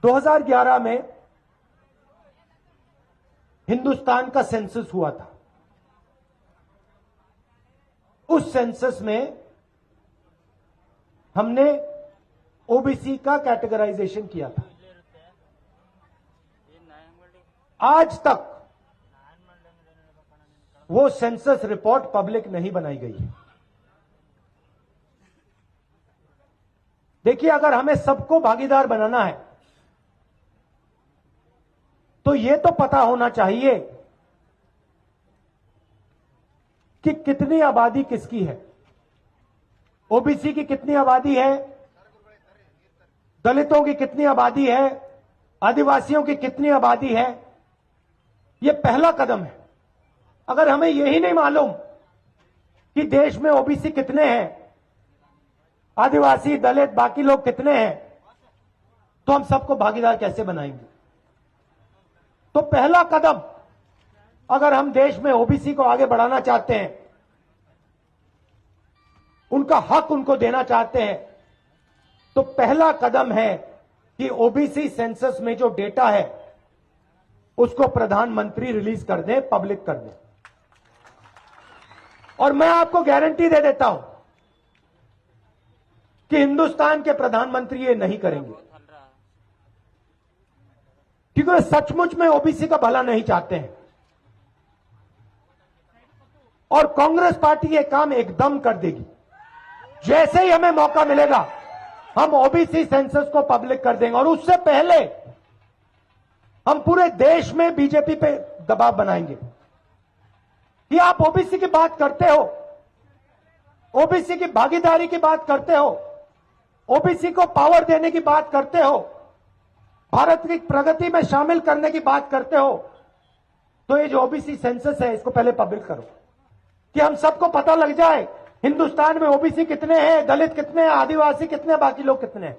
2011 में हिंदुस्तान का सेंसस हुआ था। उस सेंसस में हमने ओबीसी का कैटेगराइजेशन किया था। आज तक वो सेंसस रिपोर्ट पब्लिक नहीं बनाई गई है। देखिए, अगर हमें सबको भागीदार बनाना है तो ये तो पता होना चाहिए कि कितनी आबादी किसकी है। ओबीसी की कितनी आबादी है, दलितों की कितनी आबादी है, आदिवासियों की कितनी आबादी है। ये पहला कदम है। अगर हमें यही नहीं मालूम कि देश में ओबीसी कितने हैं, आदिवासी, दलित, बाकी लोग कितने हैं, तो हम सबको भागीदार कैसे बनाएंगे। तो पहला कदम, अगर हम देश में ओबीसी को आगे बढ़ाना चाहते हैं, उनका हक उनको देना चाहते हैं, तो पहला कदम है कि ओबीसी सेंसस में जो डेटा है उसको प्रधानमंत्री रिलीज कर दें, पब्लिक कर दें। और मैं आपको गारंटी दे देता हूं कि हिंदुस्तान के प्रधानमंत्री ये नहीं करेंगे, क्योंकि वे सचमुच में ओबीसी का भला नहीं चाहते हैं। और कांग्रेस पार्टी ये काम एकदम कर देगी। जैसे ही हमें मौका मिलेगा हम ओबीसी सेंसस को पब्लिक कर देंगे। और उससे पहले हम पूरे देश में बीजेपी पे दबाव बनाएंगे कि आप ओबीसी की बात करते हो, ओबीसी की भागीदारी की बात करते हो, ओबीसी को पावर देने की बात करते हो, भारत की प्रगति में शामिल करने की बात करते हो, तो ये जो ओबीसी सेंसस है इसको पहले पब्लिक करो कि हम सबको पता लग जाए हिंदुस्तान में ओबीसी कितने हैं, दलित कितने हैं, आदिवासी कितने हैं, बाकी लोग कितने हैं।